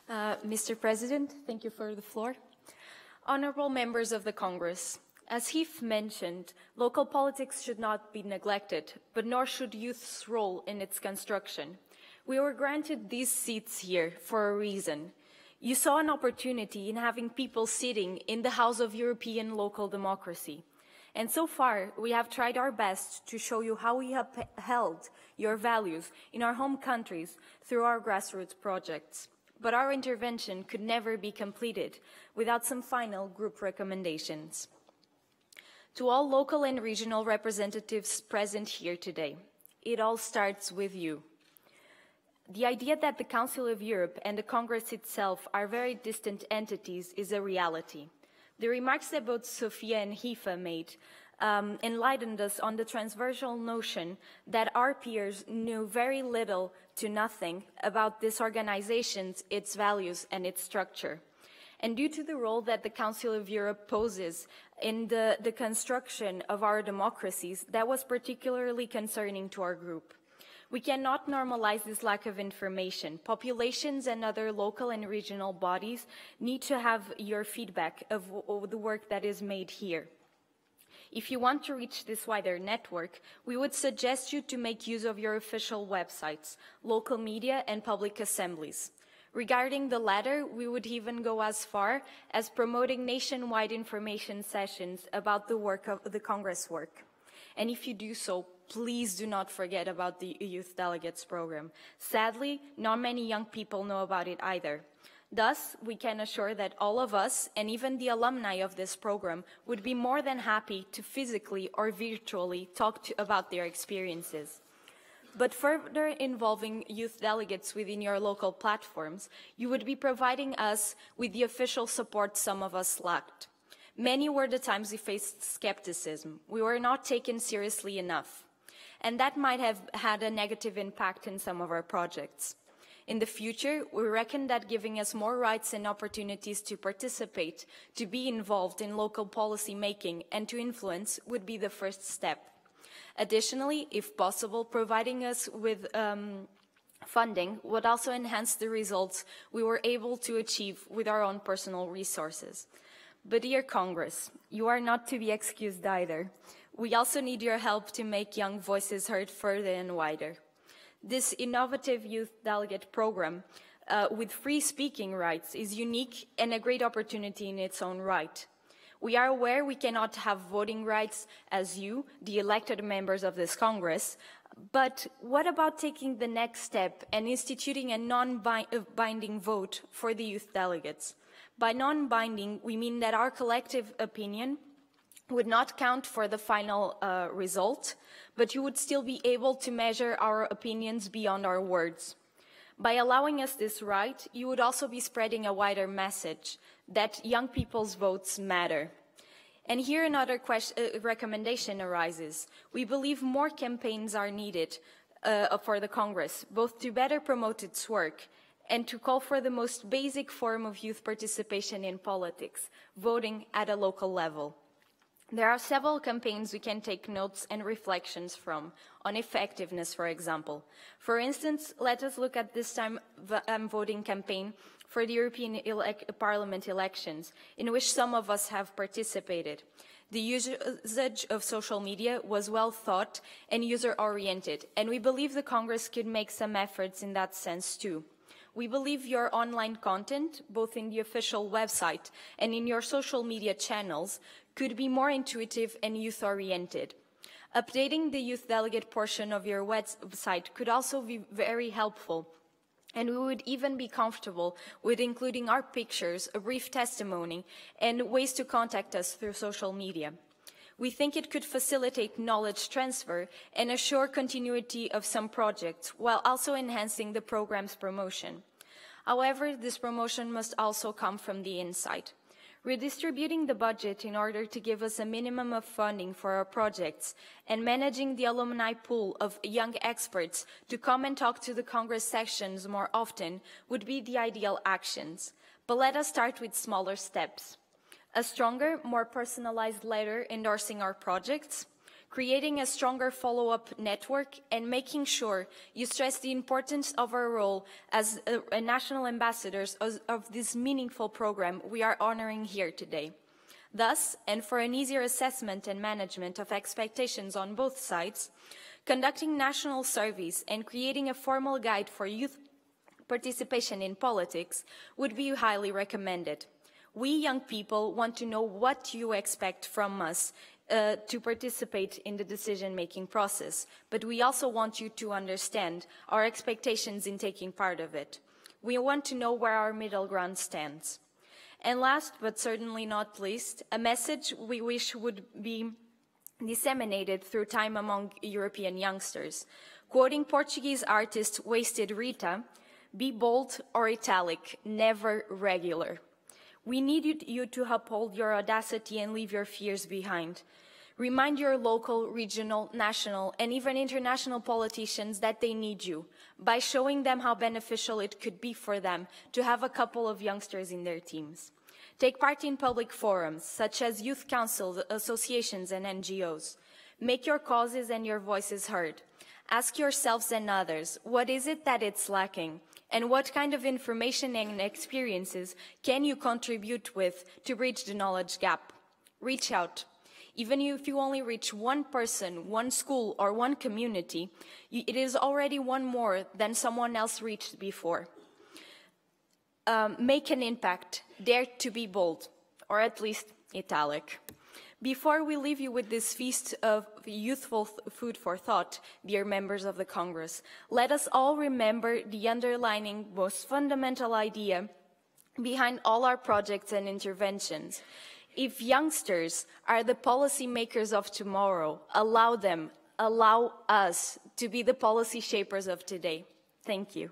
Mr. President, thank you for the floor. Honorable members of the Congress, as Heath mentioned, local politics should not be neglected, but nor should youth's role in its construction. We were granted these seats here for a reason. You saw an opportunity in having people sitting in the House of European local democracy. And so far, we have tried our best to show you how we have held your values in our home countries through our grassroots projects. But our intervention could never be completed without some final group recommendations. To all local and regional representatives present here today, it all starts with you. The idea that the Council of Europe and the Congress itself are very distant entities is a reality. The remarks that both Sophia and Hifa made enlightened us on the transversal notion that our peers knew very little to nothing about this organization, its values, and its structure. And due to the role that the Council of Europe poses in the construction of our democracies, that was particularly concerning to our group. We cannot normalize this lack of information. Populations and other local and regional bodies need to have your feedback of the work that is made here. If you want to reach this wider network, we would suggest you to make use of your official websites, local media, and public assemblies. Regarding the latter, we would even go as far as promoting nationwide information sessions about the work of the Congress work. And if you do so, please do not forget about the Youth Delegates Program. Sadly, not many young people know about it either. Thus, we can assure that all of us, and even the alumni of this program, would be more than happy to physically or virtually talk about their experiences. But further involving youth delegates within your local platforms, you would be providing us with the official support some of us lacked. Many were the times we faced skepticism. We were not taken seriously enough. And that might have had a negative impact in some of our projects. In the future, we reckon that giving us more rights and opportunities to participate, to be involved in local policy making, and to influence would be the first step. Additionally, if possible, providing us with funding would also enhance the results we were able to achieve with our own personal resources. But dear Congress, you are not to be excused either. We also need your help to make young voices heard further and wider. This innovative youth delegate program with free speaking rights is unique and a great opportunity in its own right. We are aware we cannot have voting rights as you, the elected members of this Congress, but what about taking the next step and instituting a non-binding vote for the youth delegates? By non-binding, we mean that our collective opinion would not count for the final result, but you would still be able to measure our opinions beyond our words. By allowing us this right, you would also be spreading a wider message that young people's votes matter. And here another recommendation arises. We believe more campaigns are needed for the Congress, both to better promote its work and to call for the most basic form of youth participation in politics, voting at a local level. There are several campaigns we can take notes and reflections from, on effectiveness, for example. For instance, let us look at this time voting campaign for the European Parliament elections, in which some of us have participated. The usage of social media was well thought and user-oriented, and we believe the Congress could make some efforts in that sense too. We believe your online content, both in the official website and in your social media channels, could be more intuitive and youth-oriented. Updating the youth delegate portion of your website could also be very helpful, and we would even be comfortable with including our pictures, a brief testimony, and ways to contact us through social media. We think it could facilitate knowledge transfer and assure continuity of some projects, while also enhancing the program's promotion. However, this promotion must also come from the inside. Redistributing the budget in order to give us a minimum of funding for our projects and managing the alumni pool of young experts to come and talk to the Congress sessions more often would be the ideal actions. But let us start with smaller steps. A stronger, more personalized letter endorsing our projects, creating a stronger follow-up network, and making sure you stress the importance of our role as national ambassadors of this meaningful program we are honoring here today. Thus, and for an easier assessment and management of expectations on both sides, conducting national surveys and creating a formal guide for youth participation in politics would be highly recommended. We young people want to know what you expect from us to participate in the decision-making process, but we also want you to understand our expectations in taking part of it. We want to know where our middle ground stands. And last, but certainly not least, a message we wish would be disseminated through time among European youngsters. Quoting Portuguese artist Wasted Rita, "Be bold or italic, never regular." We need you to uphold your audacity and leave your fears behind. Remind your local, regional, national, and even international politicians that they need you by showing them how beneficial it could be for them to have a couple of youngsters in their teams. Take part in public forums, such as youth councils, associations, and NGOs. Make your causes and your voices heard. Ask yourselves and others, what is it that it's lacking? And what kind of information and experiences can you contribute with to bridge the knowledge gap? Reach out. Even if you only reach one person, one school, or one community, it is already one more than someone else reached before. Make an impact. Dare to be bold, or at least italic. Before we leave you with this feast of youthful food for thought, dear members of the Congress, let us all remember the underlying, most fundamental idea behind all our projects and interventions. If youngsters are the policymakers of tomorrow, allow them, allow us to be the policy shapers of today. Thank you.